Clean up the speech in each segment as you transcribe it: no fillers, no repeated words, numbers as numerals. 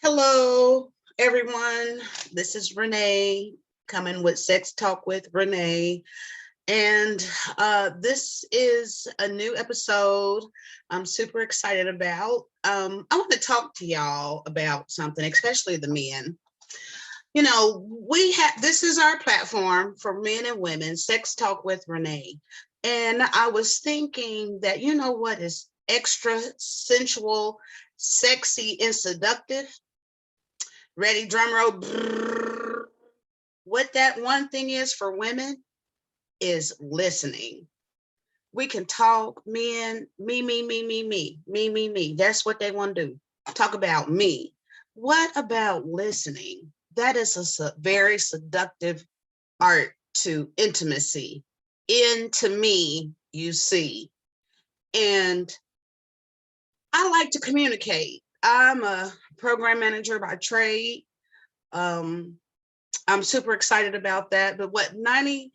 Hello, everyone. This is Renee coming with Sex Talk with Renee. And this is a new episode I'm super excited about. I want to talk to y'all about something, especially the men. We have this is our platform for men and women, Sex Talk with Renee. And I was thinking that, you know what is extra sensual, sexy, and seductive? Ready, drum roll. Brrr. What that one thing is for women is listening. We can talk, men, me. That's what they want to do. Talk about me. What about listening? That is a very seductive art to intimacy. Into me, you see. And I like to communicate. I'm a program manager by trade. Um, I'm super excited about that. But what 90%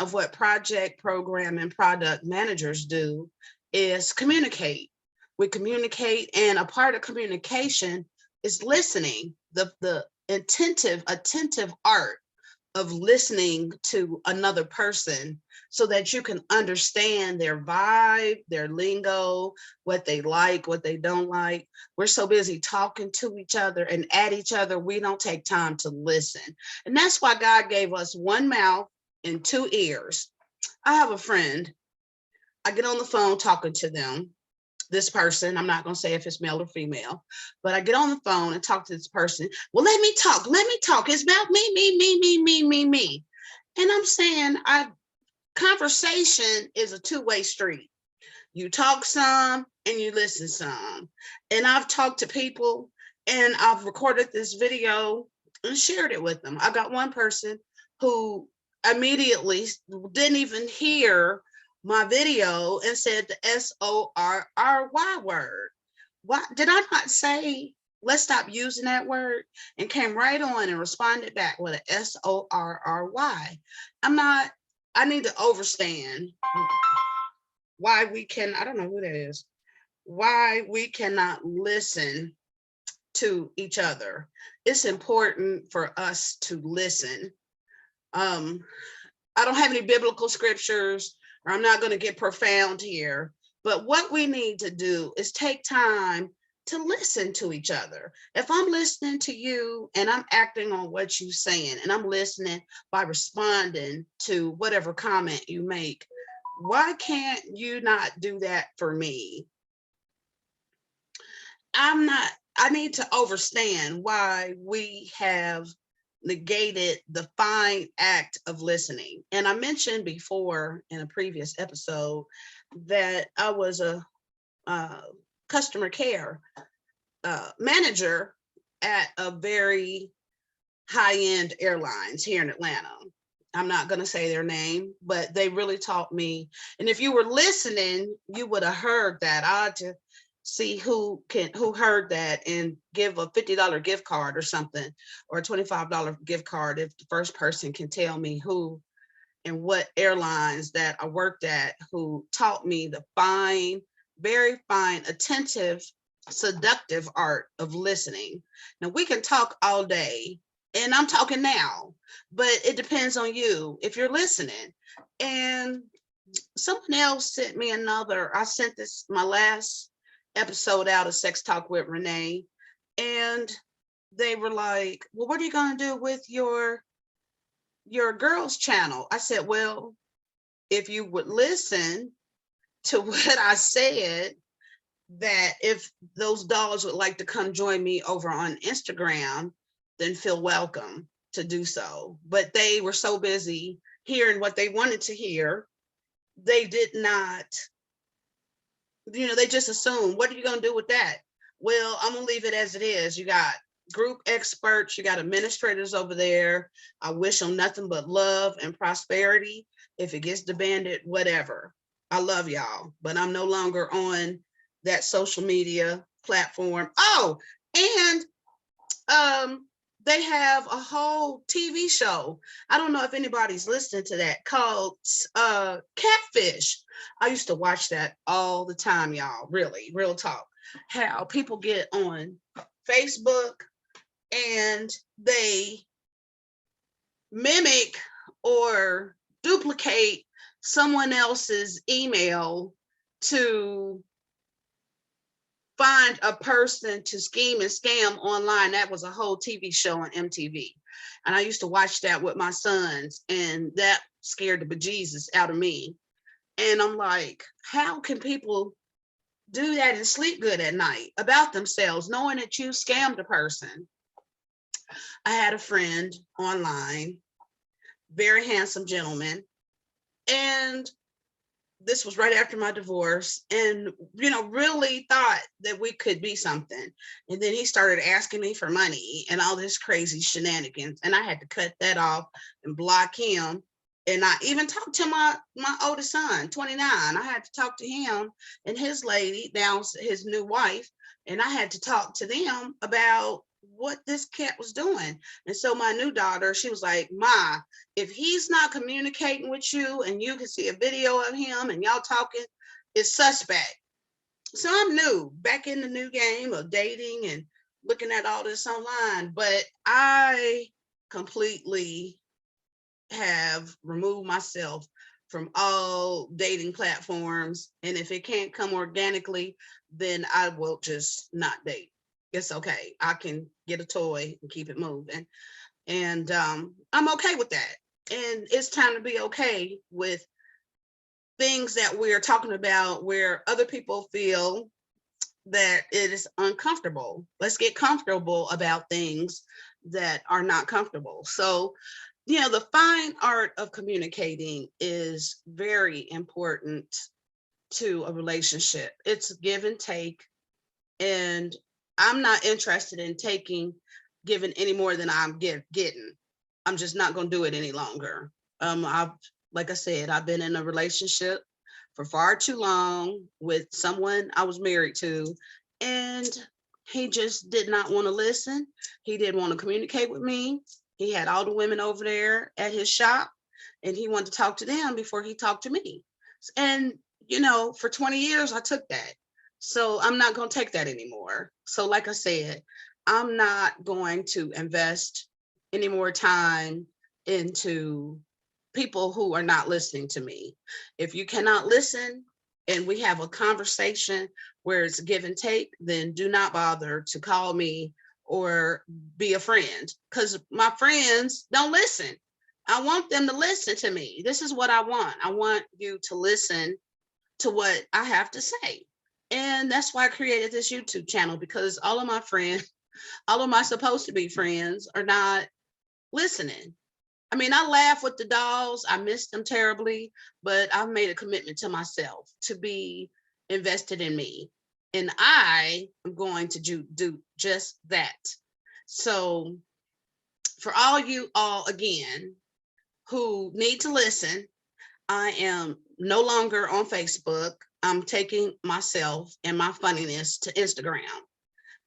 of what project, program, and product managers do is communicate. We communicate, and a part of communication is listening, the attentive art of listening to another person so that you can understand their vibe, their lingo, what they like, what they don't like. We're so busy talking to each other and at each other, we don't take time to listen. And that's why God gave us one mouth and two ears. I have a friend, I get on the phone talking to them. This person, I'm not going to say if it's male or female, but I get on the phone and talk to this person. Well, let me talk. It's about me. And I'm saying, conversation is a two-way street. You talk some and you listen some. And I've talked to people and I've recorded this video and shared it with them. I've got one person who immediately didn't even hear my video and said the SORRY word. Why did I not say let's stop using that word? And came right on and responded back with a SORRY. I need to understand why we can, I don't know who that is, why we cannot listen to each other. It's important for us to listen. I don't have any biblical scriptures, or I'm not going to get profound here, but what we need to do is take time to listen to each other. If I'm listening to you and I'm acting on what you're saying, and I'm listening by responding to whatever comment you make, why can't you not do that for me? I need to understand why we have negated the fine act of listening. And I mentioned before in a previous episode that I was a customer care manager at a very high-end airlines here in Atlanta. I'm not going to say their name, but they really taught me. And if you were listening, you would have heard that. I had to see who heard that and give a $50 gift card or something, or a $25 gift card if the first person can tell me who and what airlines that I worked at, who taught me the fine, very fine, attentive, seductive art of listening. Now we can talk all day, and I'm talking now, but it depends on you if you're listening. And someone else sent me I sent this, my last episode out of Sex Talk with Renee, and they were like, well, what are you going to do with your girls channel? I said, well, if you would listen to what I said, that if those dogs would like to come join me over on Instagram, then feel welcome to do so. But they were so busy hearing what they wanted to hear, they did not, they just assumed, what are you going to do with that? Well, I'm going to leave it as it is. You got group experts, you got administrators over there. I wish them nothing but love and prosperity. If it gets disbanded, whatever. I love y'all, but I'm no longer on that social media platform. Oh, and they have a whole TV show. I don't know if anybody's listening to that, called Catfish. I used to watch that all the time, y'all. Really, real talk. How people get on Facebook and they mimic or duplicate someone else's email to find a person to scheme and scam online. That was a whole TV show on MTV. And I used to watch that with my sons, and that scared the bejesus out of me. And I'm like, how can people do that and sleep good at night about themselves, knowing that you scammed a person? I had a friend online, very handsome gentleman, and this was right after my divorce, and really thought that we could be something. And then he started asking me for money and all this crazy shenanigans, and I had to cut that off and block him. And I even talked to my oldest son, 29. I had to talk to him and his lady, now his new wife, and I had to talk to them about what this cat was doing. And so my new daughter, she was like, Ma, if he's not communicating with you and you can see a video of him and y'all talking, it's suspect. So I'm new, back in the new game of dating and looking at all this online, but I completely have removed myself from all dating platforms. And if it can't come organically, then I will just not date. It's okay. I can get a toy and keep it moving. And I'm okay with that. And it's time to be okay with things that we're talking about where other people feel that it is uncomfortable. Let's get comfortable about things that are not comfortable. So, the fine art of communicating is very important to a relationship. It's give and take. And I'm not interested in giving any more than I'm getting. I'm just not going to do it any longer. Like I said, I've been in a relationship for far too long with someone I was married to, and he just did not want to listen. He didn't want to communicate with me. He had all the women over there at his shop, and he wanted to talk to them before he talked to me. And, for 20 years, I took that. So I'm not going to take that anymore. So like I said, I'm not going to invest any more time into people who are not listening to me. If you cannot listen and we have a conversation where it's give and take, then do not bother to call me or be a friend, because my friends don't listen. I want them to listen to me. This is what I want. I want you to listen to what I have to say. And that's why I created this YouTube channel, because all of my friends, all of my supposed to be friends are not listening. I mean, I laugh with the dolls. I miss them terribly, but I've made a commitment to myself to be invested in me. And I am going to do just that. So for all you all, again, who need to listen, I am no longer on Facebook. I'm taking myself and my funniness to Instagram.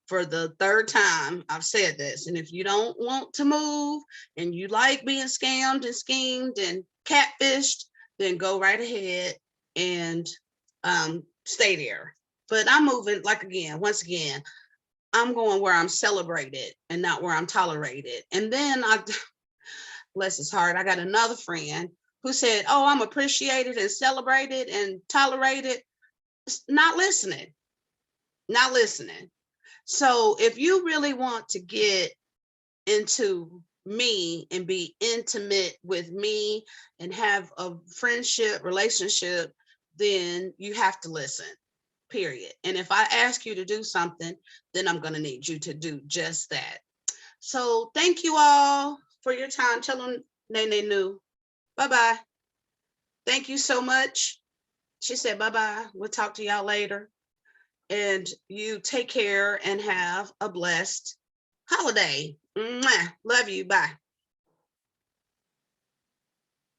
For the third time, I've said this. And if you don't want to move and you like being scammed and schemed and catfished, then go right ahead and stay there. But I'm moving, like, once again, I'm going where I'm celebrated and not where I'm tolerated. And then bless his heart, I got another friend who said, oh, I'm appreciated and celebrated and tolerated. Not listening. So if you really want to get into me and be intimate with me and have a friendship relationship, then you have to listen, period. And if I ask you to do something, then I'm going to need you to do just that. So thank you all for your time. Tell them Nene knew. Bye-bye. Thank you so much. She said, bye-bye. We'll talk to y'all later. And you take care and have a blessed holiday. Mwah. Love you. Bye.